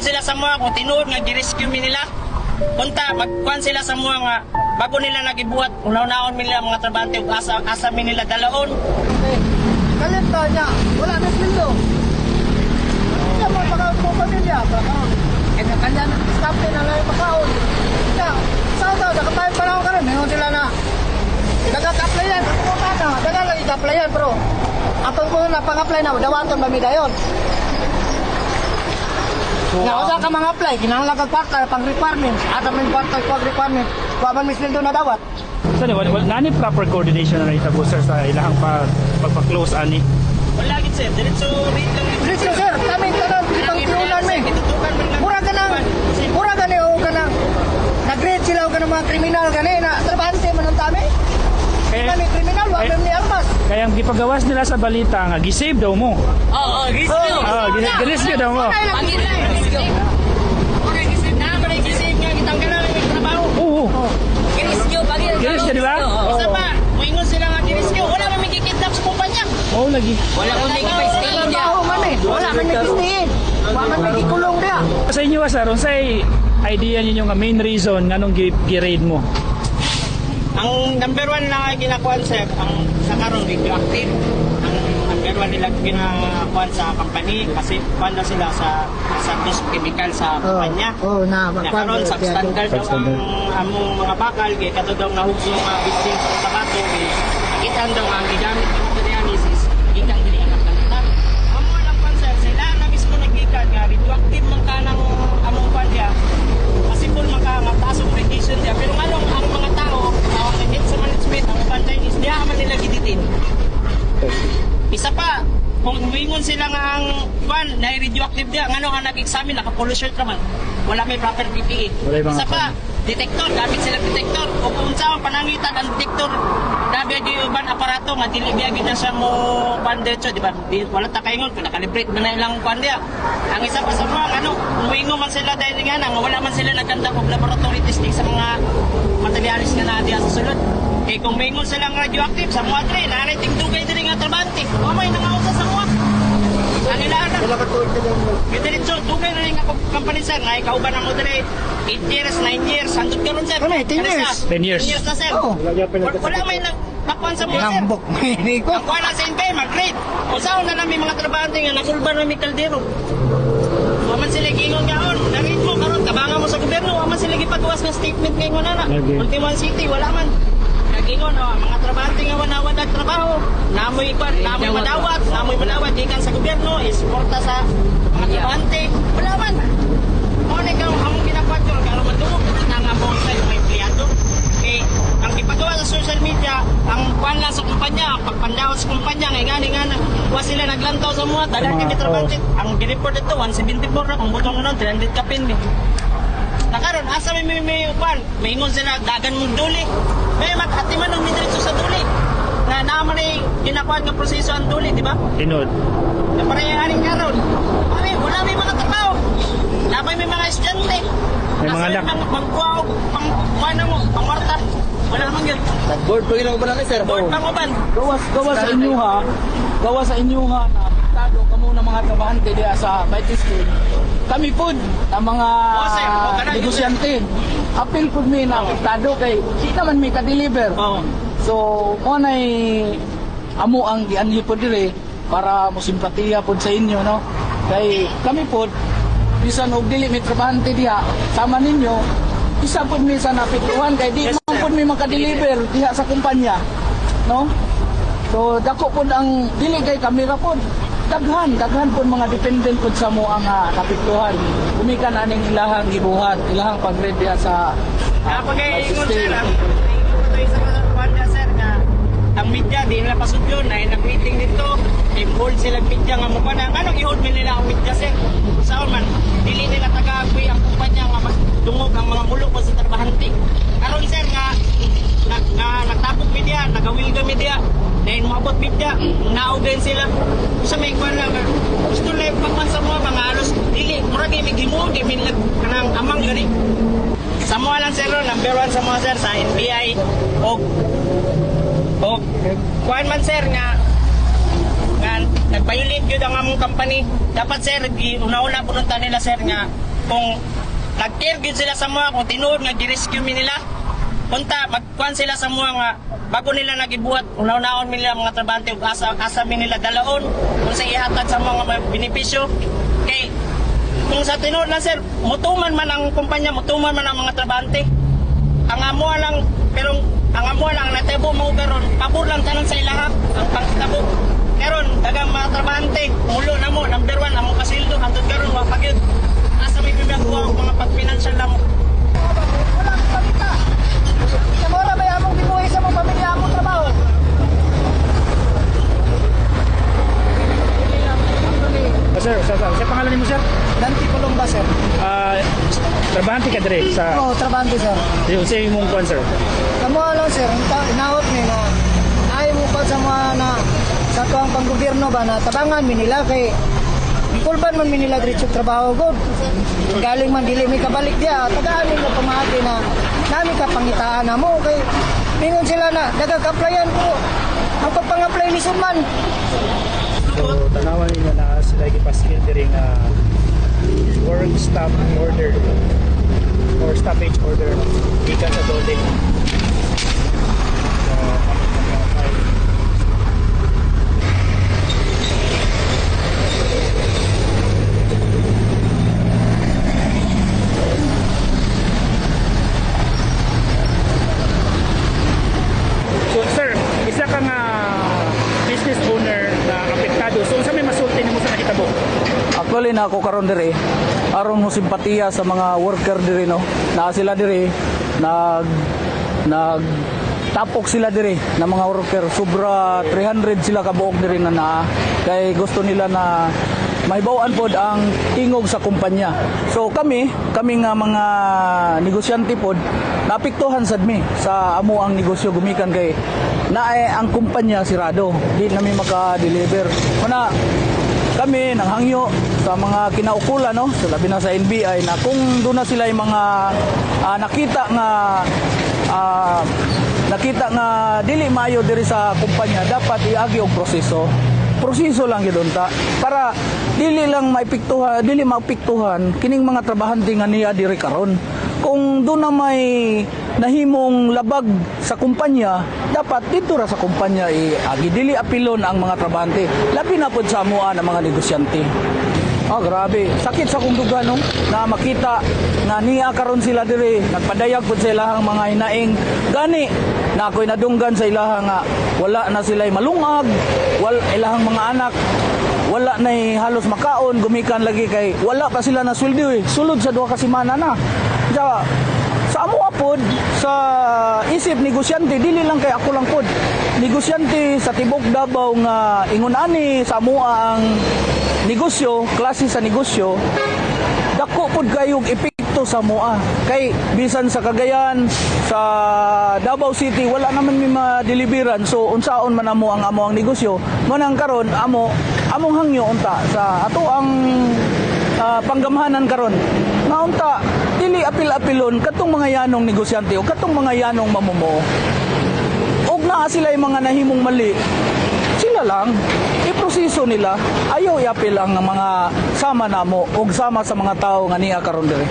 gid sila sa mga kung tinuod nga gi-rescue mi nila. Punta magkuan sila sa mga nga bago nila nagibuhat unaw-naon mi nila mga trabante ug asa mi nila dalaon. Kalit to niya, wala na sweldo. Siya mo pakaon po pamilya, pakaon. Eh kanya na staff na lang pakaon. Siya, saan daw nakatayo pa lang karon, meron sila na. Nagaka-applyan, ako na, daga lagi ka-applyan bro. Atong ko na pang-apply na, dawaton ba mi dayon. Nga usa ka mga apply, kinahanglan kag partner pang requirement. Ato man partner pag requirement, wa man misweldo na dawat. So, nani proper coordination na itabo sir sa ilahang pagpa-close ani? Wala gid sir, diretso read lang. Diretso sir, kami tanan itong tiulan mi. Mura gani o kanang nag-grade sila o kanang mga kriminal gani na trabahante man ang tami. Kami kriminal, wa man ni almas. Kaya ang gipagawas nila sa balita nga gisave daw mo. Oo, rescue. Girescue daw mo. Gising nga kitang ganang trabaho. Oo. Girescue, di ba? Isa pa, muingon sila nga girescue. Wala man magkikidnap sa kumpanya. Oo lagi. Wala man magkikidnap sa kumpanya. Wala man nagpistihin. Wa man nagkikulong dia. Sa inyo sir, unsay idea ninyo nga main reason nganong gi-raid mo? Ang number one na ginakuan sir, ang sa karon radioactive. Ang number one nila ginakuan sa company kasi kuan na sila sa chemical sa kumpanya. Na Karon substandard daw ang among mga bakal kay kato daw nahugso nga bitsin sa tabato kay kita daw ang gigamit ng materialis is gikan dili ang kalitan. Amo lang pan sir, sila na mismo naggikan nga radioactive man kanang among pandya. Kasi kung makataas ang radiation dia pero nganong ang mga tao tawag na hit sa management ang panday is diha man nila giditin. Isa pa, kung wingon sila nga ang na radioactive dia ngano nga nag-examine naka-pollution naman wala may proper PPE. Isa pa, detector gamit sila detector o kung saan panangitan ang detector dabi di uban aparato nga dili biagi na siya mo bandetso di ba wala ta kaingon kung nakalibrate man na ilang pandya. Ang isa pa sa mga ano kung wingon man sila dahil nga nga wala man sila nagkanda og laboratory testing sa mga materialis nga naa diha sa sulod. Eh kung wingon silang radioactive sa mga tre na dugay diri nga trabante o may nangausa sa mga kanila na. Diretso, dugay na rin ako company sir, nga ikauban na mo dire 8 years, 9 years, handod ka ron sir. Ano, 10 years? 10 years. 10 years na sir. Oo. Wala may nagpakuan sa mga sir. Ngambok may ko. Ang kuha na sa NPA, mag-grade. O saan na namin mga trabahante nga, nasulban na may kaldero. Waman sila gingon gaon, na-read mo karon tabangan mo sa gobyerno, waman sila gipagawas ng statement ngayon na. Ultimate City, wala man. Nagingon, mga trabahante nga wanawan nagtrabaho, namoy madawat, gikan sa gobyerno, isporta sa mga trabahante, wala man. Mo na ikaw, among ginakuan ko, karon madungog, nangamong sa mga empleyado. Eh, ang ipagawa sa social media, ang kuwan lang sa kumpanya, ang pagpandaw sa kumpanya, nga wa sila naglantaw sa mga, dalang kami trabahante. Ang gireport ito, 174 na, kung butong nun, 300 kapin. Nakaroon, asa may upan, may ingon sila, dagan mong duli. May mag-atiman ng diretso sa duli. Na naman ay ginakuan ng proseso ang duli, di ba? Tinod. Na pareharing karon. Wala may mga tao. Labay may mga estudyante. May mga anak. Pangkuaw, pangwarta. Wala naman yun. Board pa ginawa ba na sir? Board panguban. Gawa sa inyo ha na apektado kamo ng mga trabahante diya sa Mighty School. Kami po ang mga negosyante. Apil po mi na apektado kay kita man may ka-deliver. So mo nay amo ang gianhi po dire para mo simpatiya po sa inyo no. Kay kami po bisan og dili may trabahante diha sama ninyo isa po mi sa napituhan kay di man po mi maka-deliver diha sa kumpanya no. So dako po ang dili kay kamera po daghan po mga dependent po sa mo ang napituhan. Umikan aning ilahang gibuhat, ilahang pag-read diha sa Pag-iingon sir, sa kumpanya sir nga ang media di nila pasudyon na nag-meeting dito, involved sila media nga mukha na anong i-hold nila ang media sir. Saan man, dili nila taga-apoy ang kumpanya nga dungog ang mga mulok sa trabahante. Karon sir nga nagtapok media, nagawilga media, dahil maabot media, naugan sila. Sa may kwan lang, gusto na yung pagman sa mga alos, dili, murag may gimuon, di minag kanang amang gani. Sa mga lang sir, number 1 sa mga sir, sa NBI, o kuhan man sir nga nag-violate yun ang among company. Dapat sir, una-una pununta nila sir nga kung nag-care gyud sila sa mga kung tinuod nga gi-rescue mi nila. Punta magkuan sila sa mga nga bago nila nagibuhat unaw-naon mi nila mga trabahante ug asa mi nila dalaon kung sa ihatag sa mga benepisyo. Kay kung sa tinuod lang sir, mutuman man ang kumpanya, mutuman man ang mga trabahante. Ang amo lang pero ang amo lang natebo mo karon pabor lang tanan sa ilaha ang pangtabo. Karon dagang mga trabahante mulo na mo number 1 amo kasildo hangtod karon wa pagyud asa may pibagwa ang mga pagpinansiyal lang. Wala akong balita. Sa mora ba among gibuhay sa mga pamilya akong trabaho? Sir, sa pangalan nimo sir? Danti Pulong ba, sir? Trabahante ka dire sa Oo, trabante, sir. sa imong kuan sir. Kamo lang, sir, inaot ni na ay mo pa sa mga na sa tuwang panggobyerno ba na tabangan mi nila kay kulban man mi nila diretso trabaho god. Galing man dili mi kabalik dia, tagaan mi na pamati na nami ka pangitaan na mo kay mingon sila na dagag-applyan ko. Ang pagpang-apply ni Suman. So tanawan ninyo na sila gipaskil diri nga work stop order or stoppage order gikan sa building. So sir, isa ka nga business owner na apektado. So unsa may masulti nimo sa nakitabo? Actually na ako karon diri aron mo simpatiya sa mga worker diri no. Na sila diri nag tapok sila diri na mga worker sobra 300 sila ka buok diri na naa kay gusto nila na mahibaw-an pod ang tingog sa kumpanya. So kami nga mga negosyante pod naapektuhan sad mi sa amo ang negosyo gumikan kay naay ang kumpanya sirado. Di nami maka-deliver. Mana kami nang hangyo sa mga kinaukulan no, so labi na sa NBI na kung doon na sila yung mga nakita nga dili maayo diri sa kumpanya dapat iagi og proseso lang gyud ta para dili lang maapektuhan kining mga trabahante nga niya diri karon. Kung doon na may nahimong labag sa kumpanya, dapat dito ra sa kumpanya iagi dili apilon ang mga trabahante. Labi na pod sa amuan ang mga negosyante. Grabe. Sakit sa kong duga no na makita nga niya karon sila diri nagpadayag pod sa ilahang mga hinaing gani na ako'y nadunggan sa ilahang nga wala na sila'y malungag, ilahang mga anak wala na halos makaon gumikan lagi kay wala pa sila na sweldo sulod sa 2 ka semana na. Sa amo pod sa isip negosyante dili lang kay ako lang pod negosyante sa tibok Davao nga ingon ani sa amo ang negosyo klase sa negosyo dako pod kayong epekto sa moa kay bisan sa Cagayan sa Davao City wala naman mi ma-deliveran so unsaon man amo ang negosyo manang karon among hangyo unta sa ato ang panggamhanan karon naunta dili apil-apilon katong mga yanong negosyante o katong mga yanong mamumuo og naa sila yung mga nahimong mali sila lang iproseso nila ayaw iapil ang mga sama namo og sama sa mga tao nga niya karon diri.